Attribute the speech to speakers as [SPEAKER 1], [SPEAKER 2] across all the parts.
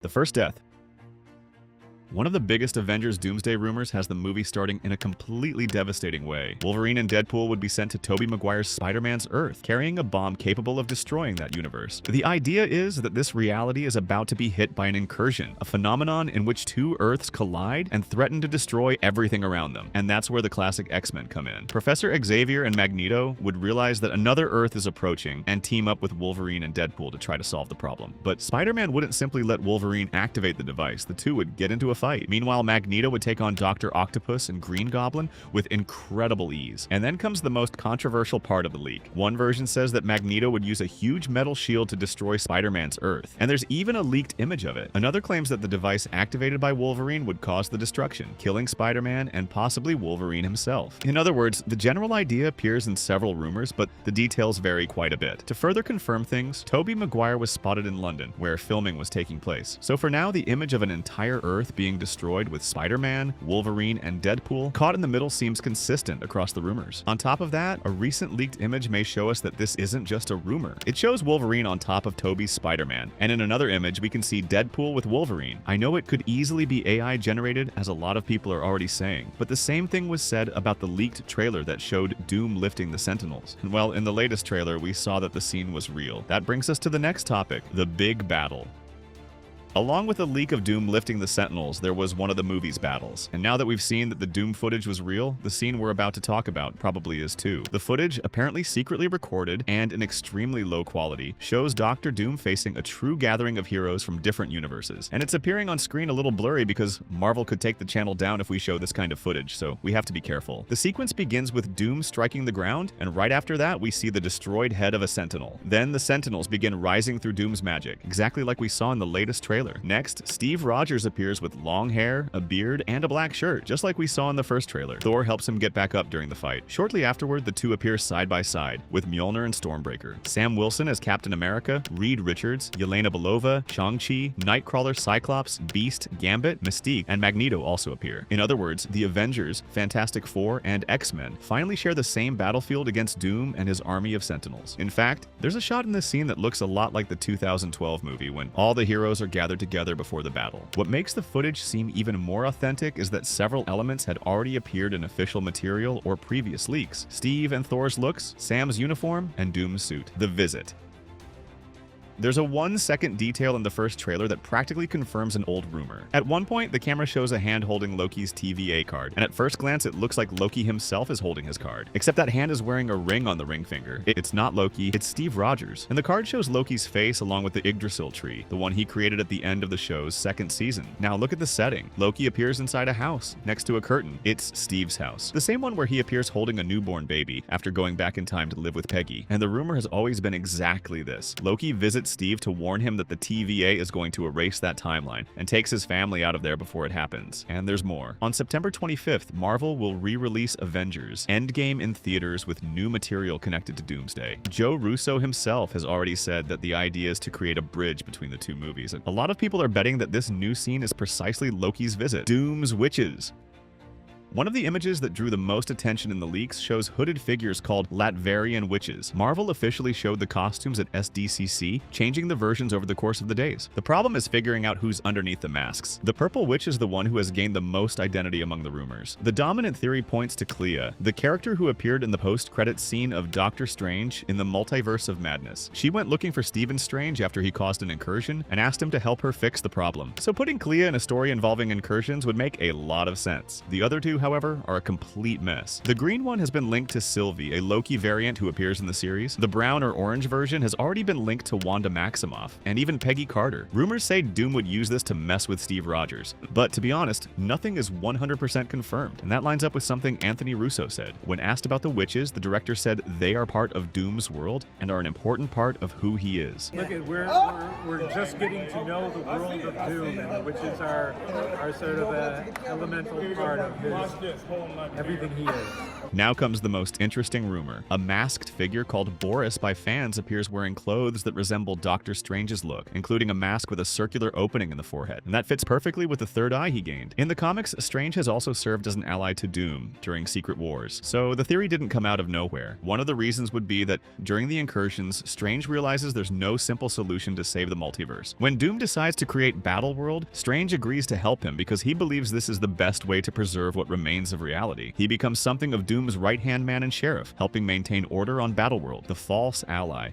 [SPEAKER 1] The first death. One of the biggest Avengers Doomsday rumors has the movie starting in a completely devastating way. Wolverine and Deadpool would be sent to Tobey Maguire's Spider-Man's Earth, carrying a bomb capable of destroying that universe. The idea is that this reality is about to be hit by an incursion, a phenomenon in which two Earths collide and threaten to destroy everything around them. And that's where the classic X-Men come in. Professor Xavier and Magneto would realize that another Earth is approaching and team up with Wolverine and Deadpool to try to solve the problem. But Spider-Man wouldn't simply let Wolverine activate the device. The two would get into a fight. Meanwhile, Magneto would take on Dr. Octopus and Green Goblin with incredible ease. And then comes the most controversial part of the leak. One version says that Magneto would use a huge metal shield to destroy Spider-Man's Earth, and there's even a leaked image of it. Another claims that the device activated by Wolverine would cause the destruction, killing Spider-Man and possibly Wolverine himself. In other words, the general idea appears in several rumors, but the details vary quite a bit. To further confirm things, Tobey Maguire was spotted in London, where filming was taking place. So for now, the image of an entire Earth being destroyed with Spider-Man, Wolverine, and Deadpool caught in the middle seems consistent across the rumors. On top of that, a recent leaked image may show us that this isn't just a rumor. It shows Wolverine on top of Tobey's Spider-Man, and in another image we can see Deadpool with Wolverine. I know it could easily be AI generated, as a lot of people are already saying, but the same thing was said about the leaked trailer that showed Doom lifting the Sentinels. And well, in the latest trailer we saw that the scene was real. That brings us to the next topic, the big battle. Along with the leak of Doom lifting the Sentinels, there was one of the movie's battles. And now that we've seen that the Doom footage was real, the scene we're about to talk about probably is too. The footage, apparently secretly recorded and in extremely low quality, shows Dr. Doom facing a true gathering of heroes from different universes. And it's appearing on screen a little blurry because Marvel could take the channel down if we show this kind of footage, so we have to be careful. The sequence begins with Doom striking the ground, and right after that we see the destroyed head of a Sentinel. Then the Sentinels begin rising through Doom's magic, exactly like we saw in the latest trailer. Next, Steve Rogers appears with long hair, a beard, and a black shirt, just like we saw in the first trailer. Thor helps him get back up during the fight. Shortly afterward, the two appear side by side, with Mjolnir and Stormbreaker. Sam Wilson as Captain America, Reed Richards, Yelena Belova, Shang-Chi, Nightcrawler, Cyclops, Beast, Gambit, Mystique, and Magneto also appear. In other words, the Avengers, Fantastic Four, and X-Men finally share the same battlefield against Doom and his army of Sentinels. In fact, there's a shot in this scene that looks a lot like the 2012 movie when all the heroes are gathered together before the battle. What makes the footage seem even more authentic is that several elements had already appeared in official material or previous leaks. Steve and Thor's looks, Sam's uniform, and Doom's suit. The Visit. There's a 1-second detail in the first trailer that practically confirms an old rumor. At one point, the camera shows a hand holding Loki's TVA card, and at first glance it looks like Loki himself is holding his card. Except that hand is wearing a ring on the ring finger. It's not Loki, it's Steve Rogers. And the card shows Loki's face along with the Yggdrasil tree, the one he created at the end of the show's second season. Now look at the setting. Loki appears inside a house, next to a curtain. It's Steve's house. The same one where he appears holding a newborn baby after going back in time to live with Peggy. And the rumor has always been exactly this. Loki visits Steve to warn him that the TVA is going to erase that timeline and takes his family out of there before it happens. And there's more. On September 25th, Marvel will re-release Avengers Endgame in theaters with new material connected to Doomsday. Joe Russo himself has already said that the idea is to create a bridge between the two movies. And a lot of people are betting that this new scene is precisely Loki's visit. Doom's witches. One of the images that drew the most attention in the leaks shows hooded figures called Latverian witches. Marvel officially showed the costumes at SDCC, changing the versions over the course of the days. The problem is figuring out who's underneath the masks. The purple witch is the one who has gained the most identity among the rumors. The dominant theory points to Clea, the character who appeared in the post-credits scene of Doctor Strange in the Multiverse of Madness. She went looking for Stephen Strange after he caused an incursion and asked him to help her fix the problem. So putting Clea in a story involving incursions would make a lot of sense. The other two, however, are a complete mess. The green one has been linked to Sylvie, a Loki variant who appears in the series. The brown or orange version has already been linked to Wanda Maximoff, and even Peggy Carter. Rumors say Doom would use this to mess with Steve Rogers. But to be honest, nothing is 100% confirmed, and that lines up with something Anthony Russo said. When asked about the witches, the director said they are part of Doom's world and are an important part of who he is.
[SPEAKER 2] Look, we're just getting to know the world of Doom, and the witches are sort of an elemental part of his lost his whole life. Everything he is.
[SPEAKER 1] Now comes the most interesting rumor. A masked figure called Boris by fans appears wearing clothes that resemble Doctor Strange's look, including a mask with a circular opening in the forehead. And that fits perfectly with the third eye he gained. In the comics, Strange has also served as an ally to Doom during Secret Wars, so the theory didn't come out of nowhere. One of the reasons would be that during the incursions, Strange realizes there's no simple solution to save the multiverse. When Doom decides to create Battleworld, Strange agrees to help him because he believes this is the best way to preserve what remains of reality. He becomes something of Doom's right-hand man and sheriff, helping maintain order on Battleworld, the false ally.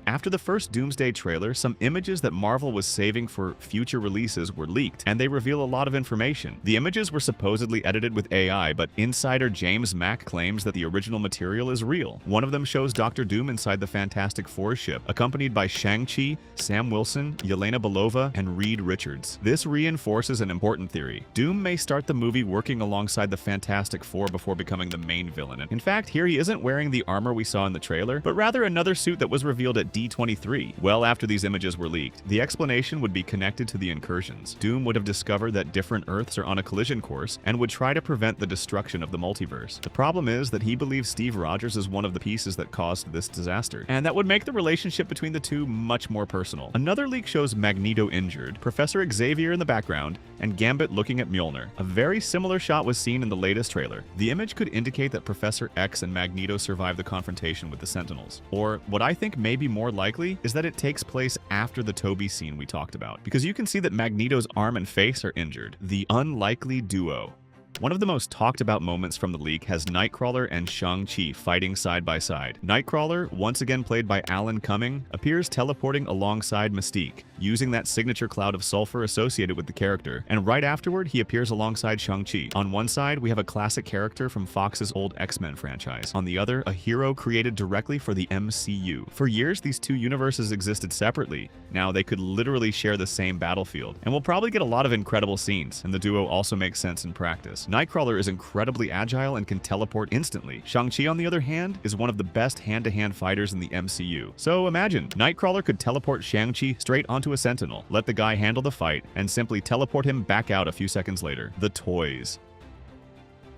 [SPEAKER 1] After the first Doomsday trailer, some images that Marvel was saving for future releases were leaked, and they reveal a lot of information. The images were supposedly edited with AI, but insider James Mack claims that the original material is real. One of them shows Dr. Doom inside the Fantastic Four ship, accompanied by Shang-Chi, Sam Wilson, Yelena Belova, and Reed Richards. This reinforces an important theory. Doom may start the movie working alongside the Fantastic Four before becoming the main villain. In fact, here he isn't wearing the armor we saw in the trailer, but rather another suit that was revealed at D23, well after these images were leaked. The explanation would be connected to the incursions. Doom would have discovered that different Earths are on a collision course and would try to prevent the destruction of the multiverse. The problem is that he believes Steve Rogers is one of the pieces that caused this disaster, and that would make the relationship between the two much more personal. Another leak shows Magneto injured, Professor Xavier in the background, and Gambit looking at Mjolnir. A very similar shot was seen in the latest trailer. The image could indicate that Professor X and Magneto survived the confrontation with the Sentinels. Or what I think may be more likely is that it takes place after the Toby scene we talked about, because you can see that Magneto's arm and face are injured. The unlikely duo. One of the most talked about moments from the leak has Nightcrawler and Shang-Chi fighting side by side. Nightcrawler, once again played by Alan Cumming, appears teleporting alongside Mystique, using that signature cloud of sulfur associated with the character, and right afterward he appears alongside Shang-Chi. On one side, we have a classic character from Fox's old X-Men franchise. On the other, a hero created directly for the MCU. For years, these two universes existed separately. Now they could literally share the same battlefield, and we'll probably get a lot of incredible scenes, and the duo also makes sense in practice. Nightcrawler is incredibly agile and can teleport instantly. Shang-Chi, on the other hand, is one of the best hand-to-hand fighters in the MCU. So imagine, Nightcrawler could teleport Shang-Chi straight onto a Sentinel, let the guy handle the fight, and simply teleport him back out a few seconds later. The toys.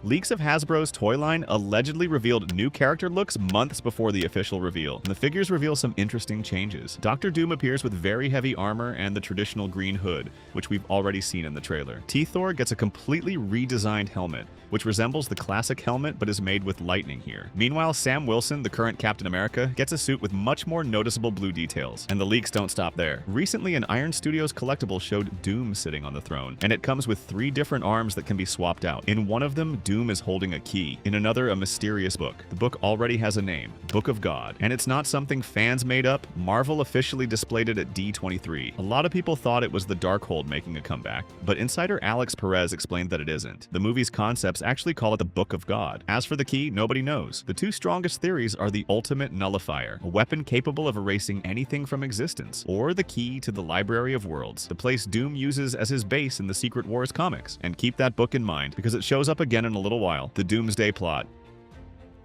[SPEAKER 1] Leaks of Hasbro's toy line allegedly revealed new character looks months before the official reveal, and the figures reveal some interesting changes. Dr. Doom appears with very heavy armor and the traditional green hood, which we've already seen in the trailer. T-Thor gets a completely redesigned helmet, which resembles the classic helmet but is made with lightning here. Meanwhile, Sam Wilson, the current Captain America, gets a suit with much more noticeable blue details, and the leaks don't stop there. Recently, an Iron Studios collectible showed Doom sitting on the throne, and it comes with 3 different arms that can be swapped out. In one of them, Doom is holding a key. In another, a mysterious book. The book already has a name, Book of God, and it's not something fans made up. Marvel officially displayed it at D23. A lot of people thought it was the Darkhold making a comeback, but insider Alex Perez explained that it isn't. The movie's concepts actually call it the Book of God. As for the key, nobody knows. The 2 strongest theories are the ultimate nullifier, a weapon capable of erasing anything from existence, or the key to the Library of Worlds, the place Doom uses as his base in the Secret Wars comics. And keep that book in mind, because it shows up again in a little while. The Doomsday Plot.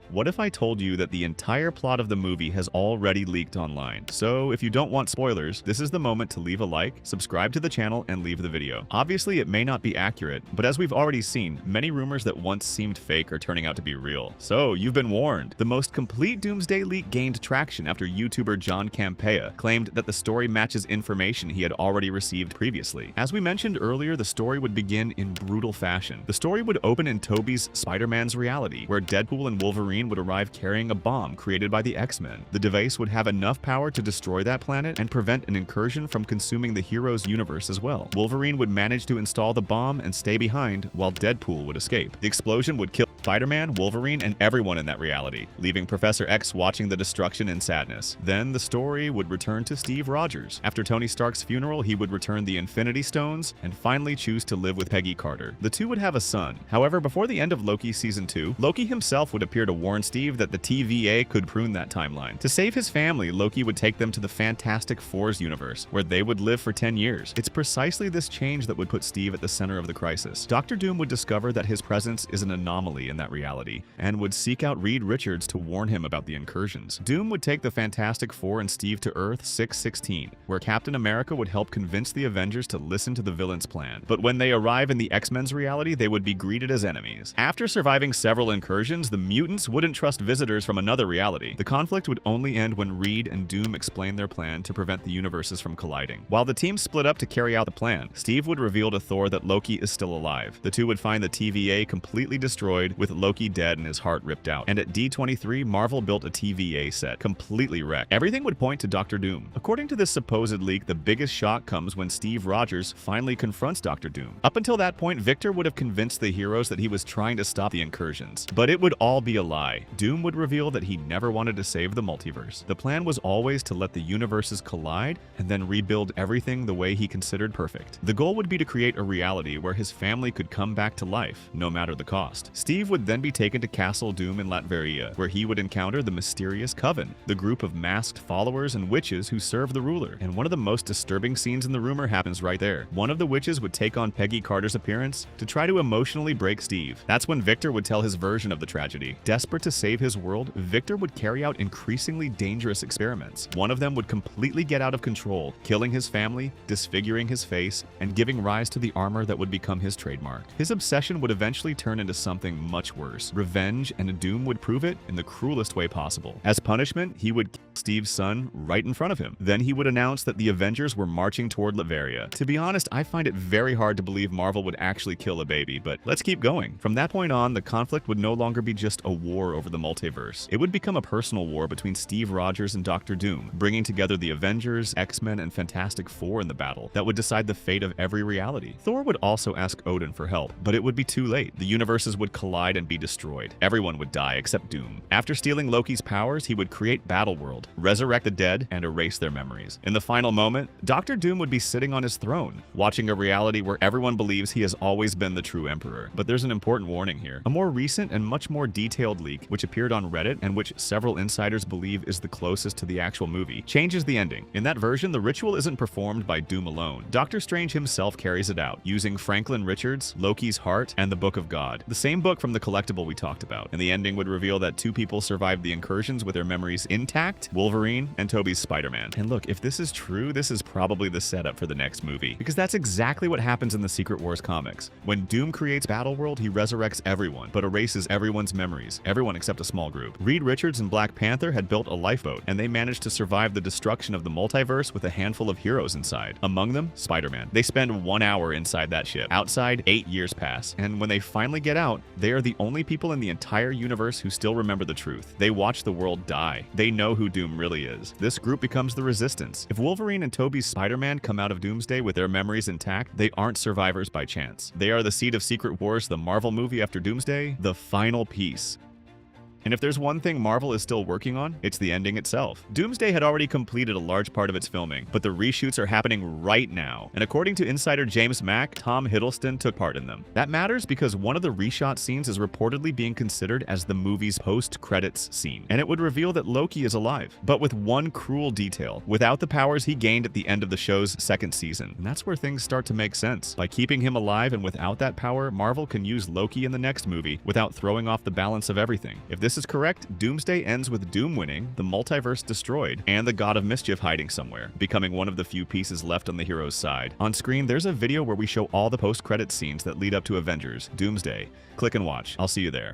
[SPEAKER 1] What if I told you that the entire plot of the movie has already leaked online? So if you don't want spoilers, this is the moment to leave a like, subscribe to the channel, and leave the video. Obviously, it may not be accurate, but as we've already seen, many rumors that once seemed fake are turning out to be real. So you've been warned. The most complete Doomsday leak gained traction after YouTuber John Campea claimed that the story matches information he had already received previously. As we mentioned earlier, the story would begin in brutal fashion. The story would open in Toby's Spider-Man's reality, where Deadpool and Wolverine would arrive carrying a bomb created by the X-Men. The device would have enough power to destroy that planet and prevent an incursion from consuming the hero's universe as well. Wolverine would manage to install the bomb and stay behind, while Deadpool would escape. The explosion would kill Spider-Man, Wolverine, and everyone in that reality, leaving Professor X watching the destruction in sadness. Then the story would return to Steve Rogers. After Tony Stark's funeral, he would return the Infinity Stones and finally choose to live with Peggy Carter. The two would have a son. However, before the end of Loki Season 2, Loki himself would appear to warn Steve that the TVA could prune that timeline. To save his family, Loki would take them to the Fantastic Four's universe, where they would live for 10 years. It's precisely this change that would put Steve at the center of the crisis. Dr. Doom would discover that his presence is an anomaly in that reality, and would seek out Reed Richards to warn him about the incursions. Doom would take the Fantastic Four and Steve to Earth 616, where Captain America would help convince the Avengers to listen to the villain's plan. But when they arrive in the X-Men's reality, they would be greeted as enemies. After surviving several incursions, the mutants wouldn't trust visitors from another reality. The conflict would only end when Reed and Doom explained their plan to prevent the universes from colliding. While the team split up to carry out the plan, Steve would reveal to Thor that Loki is still alive. The two would find the TVA completely destroyed, with Loki dead and his heart ripped out. And at D23, Marvel built a TVA set, completely wrecked. Everything would point to Dr. Doom. According to this supposed leak, the biggest shock comes when Steve Rogers finally confronts Dr. Doom. Up until that point, Victor would have convinced the heroes that he was trying to stop the incursions. But it would all be a lie. Doom would reveal that he never wanted to save the multiverse. The plan was always to let the universes collide and then rebuild everything the way he considered perfect. The goal would be to create a reality where his family could come back to life, no matter the cost. Steve would then be taken to Castle Doom in Latveria, where he would encounter the mysterious Coven, the group of masked followers and witches who serve the ruler. And one of the most disturbing scenes in the rumor happens right there. One of the witches would take on Peggy Carter's appearance to try to emotionally break Steve. That's when Victor would tell his version of the tragedy. Desperate to save his world, Victor would carry out increasingly dangerous experiments. One of them would completely get out of control, killing his family, disfiguring his face, and giving rise to the armor that would become his trademark. His obsession would eventually turn into something much worse. Revenge, and Doom would prove it in the cruelest way possible. As punishment, he would kill Steve's son right in front of him. Then he would announce that the Avengers were marching toward Latveria. To be honest, I find it very hard to believe Marvel would actually kill a baby, but let's keep going. From that point on, the conflict would no longer be just a war over the multiverse. It would become a personal war between Steve Rogers and Dr. Doom, bringing together the Avengers, X-Men, and Fantastic Four in the battle that would decide the fate of every reality. Thor would also ask Odin for help, but it would be too late. The universes would collide and be destroyed. Everyone would die except Doom. After stealing Loki's powers, he would create Battleworld, resurrect the dead, and erase their memories. In the final moment, Dr. Doom would be sitting on his throne, watching a reality where everyone believes he has always been the true emperor. But there's an important warning here. A more recent and much more detailed leak, which appeared on Reddit and which several insiders believe is the closest to the actual movie, changes the ending. In that version, the ritual isn't performed by Doom alone. Doctor Strange himself carries it out, using Franklin Richards, Loki's heart, and the Book of God, the same book from the collectible we talked about. And the ending would reveal that two people survived the incursions with their memories intact: Wolverine and Tobey's Spider-Man. And look, if this is true, this is probably the setup for the next movie, because that's exactly what happens in the Secret Wars comics. When Doom creates Battleworld, he resurrects everyone, but erases everyone's memories, everyone except a small group. Reed Richards and Black Panther had built a lifeboat, and they managed to survive the destruction of the multiverse with a handful of heroes inside. Among them, Spider-Man. They spend 1 hour inside that ship. Outside, 8 years pass, and when they finally get out, they are the only people in the entire universe who still remember the truth. They watch the world die. They know who Doom really is. This group becomes the Resistance. If Wolverine and Tobey's Spider-Man come out of Doomsday with their memories intact, they aren't survivors by chance. They are the seed of Secret Wars, the Marvel movie after Doomsday, the final piece. And if there's one thing Marvel is still working on, it's the ending itself. Doomsday had already completed a large part of its filming, but the reshoots are happening right now. And according to insider James Mack, Tom Hiddleston took part in them. That matters because one of the reshot scenes is reportedly being considered as the movie's post-credits scene. And it would reveal that Loki is alive, but with one cruel detail: without the powers he gained at the end of the show's second season. And that's where things start to make sense. By keeping him alive and without that power, Marvel can use Loki in the next movie without throwing off the balance of everything. If this is correct, Doomsday ends with Doom winning, the multiverse destroyed, and the God of Mischief hiding somewhere, becoming one of the few pieces left on the hero's side. On screen, there's a video where we show all the post-credits scenes that lead up to Avengers Doomsday. Click and watch. I'll see you there.